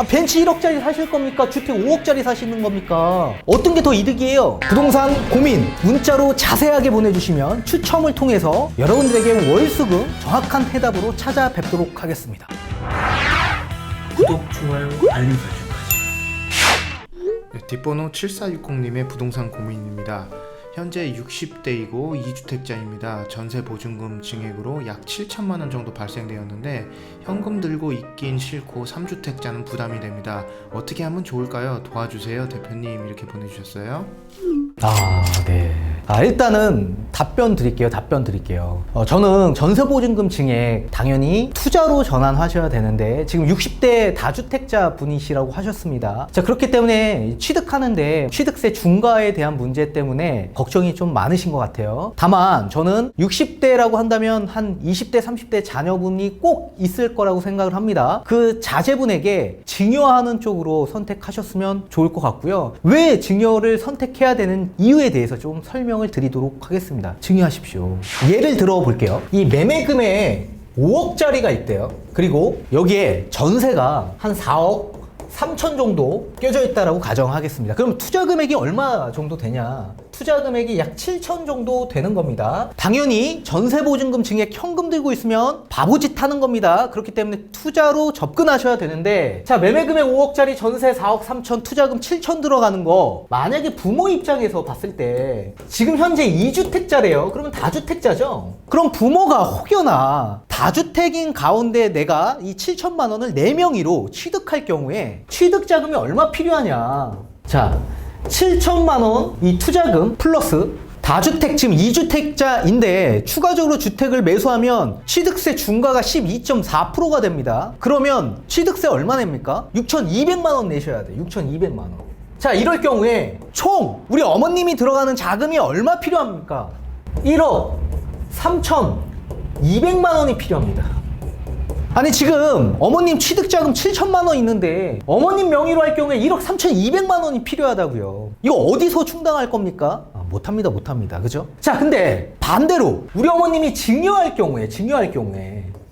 벤치 1억짜리 사실 겁니까? 주택 5억짜리 사시는 겁니까? 어떤 게 더 이득이에요? 부동산 고민 문자로 자세하게 보내주시면 추첨을 통해서 여러분들에게 월수금 정확한 해답으로 찾아뵙도록 하겠습니다. 구독, 좋아요, 알림 설정까지. 네, 뒷번호 7460님의 부동산 고민입니다. 현재 60대이고 2주택자입니다. 전세 보증금 증액으로 약 7천만원 정도 발생되었는데 현금 들고 있긴 싫고 3주택자는 부담이 됩니다. 어떻게 하면 좋을까요? 도와주세요 대표님, 이렇게 보내주셨어요. 네. 일단은 답변 드릴게요. 저는 전세보증금 증액 당연히 투자로 전환하셔야 되는데 지금 60대 다주택자 분이시라고 하셨습니다. 자, 그렇기 때문에 취득하는데 취득세 중과에 대한 문제 때문에 걱정이 좀 많으신 것 같아요. 다만 저는 60대라고 한다면 한 20대, 30대 자녀분이 꼭 있을 거라고 생각을 합니다. 그 자제분에게 증여하는 쪽으로 선택하셨으면 좋을 것 같고요. 왜 증여를 선택해야 되는 이유에 대해서 좀 설명을 드리도록 하겠습니다. 증여하십시오. 예를 들어 볼게요. 이 매매금에 5억짜리가 있대요. 그리고 여기에 전세가 한 4억 3천 정도 껴져 있다라고 가정하겠습니다. 그럼 투자 금액이 얼마 정도 되냐? 투자 금액이 약 7천 정도 되는 겁니다. 당연히 전세보증금 증액 현금 들고 있으면 바보짓 하는 겁니다. 그렇기 때문에 투자로 접근하셔야 되는데, 자, 매매금액 5억짜리 전세 4억 3천 투자금 7천 들어가는 거, 만약에 부모 입장에서 봤을 때 지금 현재 2주택자래요. 그러면 다주택자죠. 그럼 부모가 혹여나 다주택인 가운데 내가 이 7천만 원을 4명이로 취득할 경우에 취득자금이 얼마 필요하냐? 자, 7천만 원 이 투자금 플러스 다주택, 지금 2주택자인데 추가적으로 주택을 매수하면 취득세 중과가 12.4%가 됩니다. 그러면 취득세 얼마 냅니까? 6,200만 원 내셔야 돼. 6,200만 원. 자, 이럴 경우에 총 우리 어머님이 들어가는 자금이 얼마 필요합니까? 1억 3,200만 원이 필요합니다. 아니, 지금 어머님 취득자금 7천만 원 있는데 어머님 명의로 할 경우에 1억 3,200만 원이 필요하다고요. 이거 어디서 충당할 겁니까? 못합니다. 그죠? 자, 근데 반대로 우리 어머님이 증여할 경우에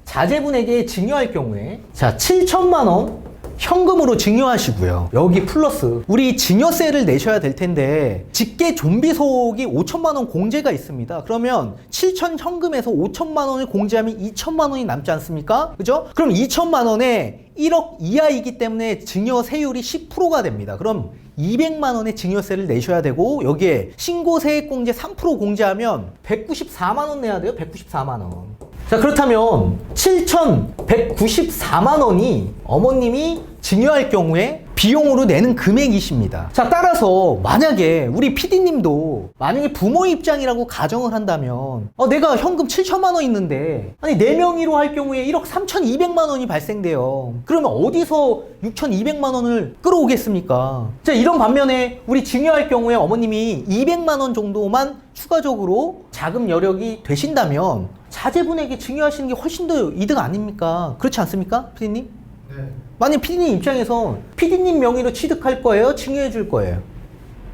자제분에게 증여할 경우에 자, 7천만 원 현금으로 증여하시고요. 여기 플러스 우리 증여세를 내셔야 될 텐데 직계 좀비속이 5천만 원 공제가 있습니다. 그러면 7천 현금에서 5천만 원을 공제하면 2천만 원이 남지 않습니까? 그죠? 그럼 2천만 원에 1억 이하이기 때문에 증여세율이 10%가 됩니다. 그럼 200만 원의 증여세를 내셔야 되고 여기에 신고세액공제 3% 공제하면 194만 원 내야 돼요. 194만 원. 자, 그렇다면 7,194만 원이 어머님이 증여할 경우에 비용으로 내는 금액이십니다. 자, 따라서 만약에 우리 PD님도 만약에 부모 입장이라고 가정을 한다면 내가 현금 7천만 원 있는데 아니 4명이로 할 경우에 1억 3,200만 원이 발생돼요. 그러면 어디서 6,200만 원을 끌어오겠습니까? 자, 이런 반면에 우리 증여할 경우에 어머님이 200만 원 정도만 추가적으로 자금 여력이 되신다면 자제분에게 증여하시는 게 훨씬 더 이득 아닙니까? 그렇지 않습니까, PD님? 네, 만약 PD님 입장에서 PD님 명의로 취득할 거예요? 증여해 줄 거예요?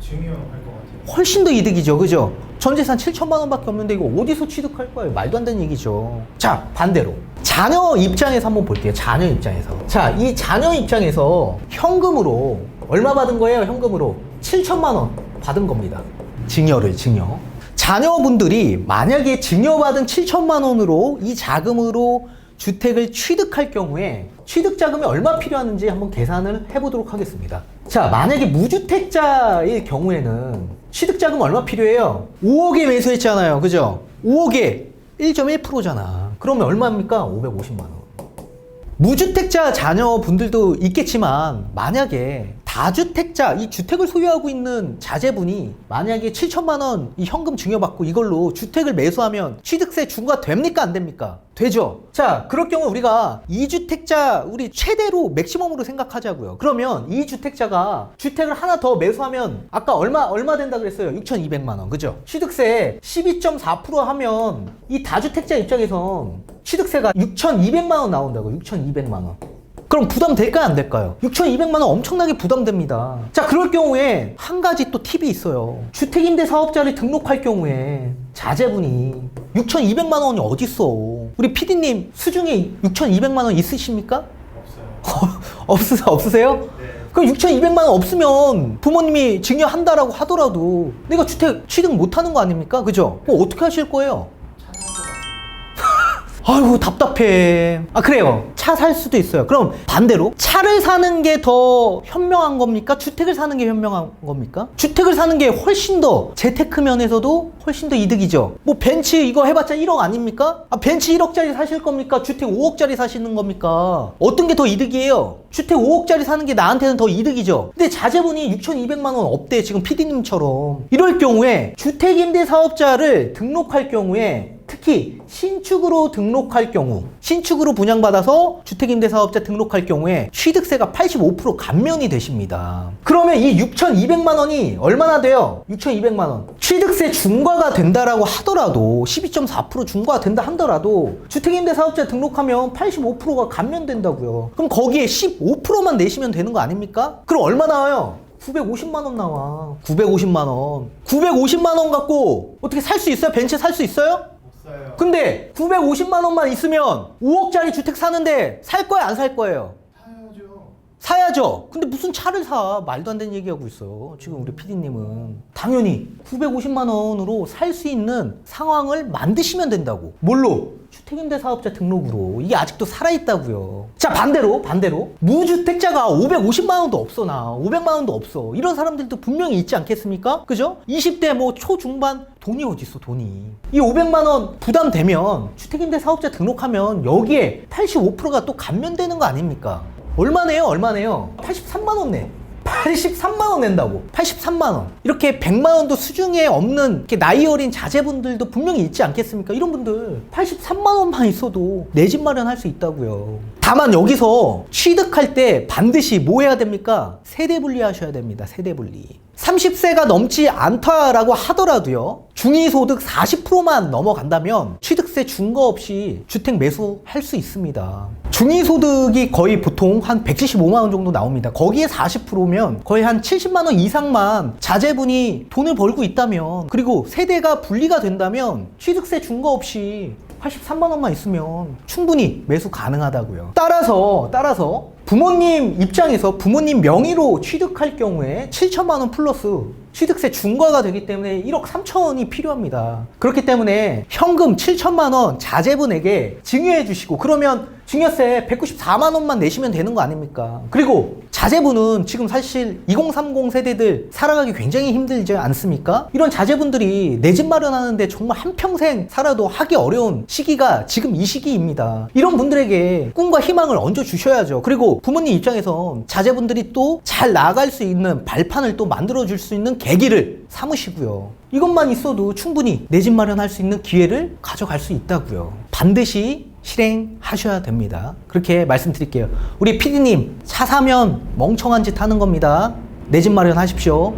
증여할 것 같아요. 훨씬 더 이득이죠. 그죠? 전재산 7천만 원밖에 없는데 이거 어디서 취득할 거예요? 말도 안 되는 얘기죠. 자, 반대로 자녀 입장에서 한번 볼게요. 자녀 입장에서. 자, 이 자녀 입장에서 현금으로 얼마 받은 거예요? 현금으로 7천만 원 받은 겁니다. 증여. 자녀분들이 만약에 증여받은 7천만 원으로 이 자금으로 주택을 취득할 경우에 취득자금이 얼마 필요하는지 한번 계산을 해보도록 하겠습니다. 자, 만약에 무주택자일 경우에는 취득자금 얼마 필요해요? 5억에 매수했잖아요. 그죠? 5억에 1.1%잖아. 그러면 얼마입니까? 550만 원. 무주택자 자녀분들도 있겠지만 만약에 다주택자, 이 주택을 소유하고 있는 자제분이 만약에 7천만 원 이 현금 증여받고 이걸로 주택을 매수하면 취득세 중과 됩니까? 안 됩니까? 되죠? 자, 그럴 경우 우리가 2주택자 우리 최대로 맥시멈으로 생각하자고요. 그러면 2주택자가 주택을 하나 더 매수하면 아까 얼마 된다 그랬어요? 6,200만 원. 그죠? 취득세 12.4% 하면 이 다주택자 입장에선 취득세가 6,200만 원 나온다고. 6,200만 원. 그럼 부담될까요? 안 될까요? 6,200만 원 엄청나게 부담됩니다. 자, 그럴 경우에 한 가지 또 팁이 있어요. 주택임대사업자를 등록할 경우에 자제분이 6,200만 원이 어딨어? 우리 PD님 수중에 6,200만 원 있으십니까? 없어요. 없으세요? 네. 그럼 6,200만 원 없으면 부모님이 증여한다라고 하더라도 내가 주택 취득 못하는 거 아닙니까? 그죠? 뭐 어떻게 하실 거예요? 아이고 답답해. 아 그래요. 차 살 수도 있어요. 그럼 반대로 차를 사는 게 더 현명한 겁니까? 주택을 사는 게 현명한 겁니까? 주택을 사는 게 훨씬 더 재테크 면에서도 훨씬 더 이득이죠. 뭐 벤츠 이거 해봤자 1억 아닙니까? 아 벤츠 1억짜리 사실 겁니까? 주택 5억짜리 사시는 겁니까? 어떤 게 더 이득이에요? 주택 5억짜리 사는 게 나한테는 더 이득이죠. 근데 자제분이 6,200만 원 없대. 지금 PD님처럼. 이럴 경우에 주택임대사업자를 등록할 경우에 특히 신축으로 등록할 경우, 신축으로 분양받아서 주택임대사업자 등록할 경우에 취득세가 85% 감면이 되십니다. 그러면 이 6,200만 원이 얼마나 돼요? 6,200만 원. 취득세 중과가 된다라고 하더라도 12.4% 중과가 된다 하더라도 주택임대사업자 등록하면 85%가 감면된다고요. 그럼 거기에 15%만 내시면 되는 거 아닙니까? 그럼 얼마 나와요? 950만 원 나와. 950만 원. 950만 원 갖고 어떻게 살 수 있어요? 벤츠 살 수 있어요? 근데 950만 원만 있으면 5억짜리 주택 사는데 살 거야 안 살 거예요? 사야죠. 근데 무슨 차를 사? 말도 안 되는 얘기하고 있어. 지금 우리 PD님은. 당연히 950만 원으로 살 수 있는 상황을 만드시면 된다고. 뭘로? 주택임대사업자 등록으로. 이게 아직도 살아있다고요. 자 반대로 무주택자가 550만 원도 없어. 나 500만 원도 없어. 이런 사람들도 분명히 있지 않겠습니까? 그죠? 20대 뭐 초중반 돈이 어딨어 돈이. 이 500만 원 부담되면 주택임대사업자 등록하면 여기에 85%가 또 감면되는 거 아닙니까? 얼마네요? 83만 원 내. 83만 원 낸다고. 83만 원. 이렇게 100만 원도 수중에 없는 이렇게 나이 어린 자제분들도 분명히 있지 않겠습니까? 이런 분들 83만 원만 있어도 내 집 마련할 수 있다고요. 다만 여기서 취득할 때 반드시 뭐 해야 됩니까? 세대 분리 하셔야 됩니다. 세대 분리. 30세가 넘지 않다라고 하더라도요. 중위소득 40%만 넘어간다면 취득세 중과 없이 주택 매수할 수 있습니다. 중위소득이 거의 보통 한 175만 원 정도 나옵니다. 거기에 40%면 거의 한 70만 원 이상만 자제분이 돈을 벌고 있다면, 그리고 세대가 분리가 된다면 취득세 중과 없이 83만 원만 있으면 충분히 매수 가능하다고요. 따라서 부모님 입장에서 부모님 명의로 취득할 경우에 7천만 원 플러스 취득세 중과가 되기 때문에 1억 3천이 필요합니다. 그렇기 때문에 현금 7천만 원 자제분에게 증여해 주시고, 그러면 증여세 194만 원만 내시면 되는 거 아닙니까? 그리고 자제분은 지금 사실 2030 세대들 살아가기 굉장히 힘들지 않습니까? 이런 자제분들이 내 집 마련하는데 정말 한평생 살아도 하기 어려운 시기가 지금 이 시기입니다. 이런 분들에게 꿈과 희망을 얹어 주셔야죠. 그리고 부모님 입장에선 자제분들이 또 잘 나아갈 수 있는 발판을 또 만들어 줄 수 있는 계기를 삼으시고요. 이것만 있어도 충분히 내 집 마련할 수 있는 기회를 가져갈 수 있다고요. 반드시 실행하셔야 됩니다. 그렇게 말씀드릴게요. 우리 PD님, 차 사면 멍청한 짓 하는 겁니다. 내 집 마련하십시오.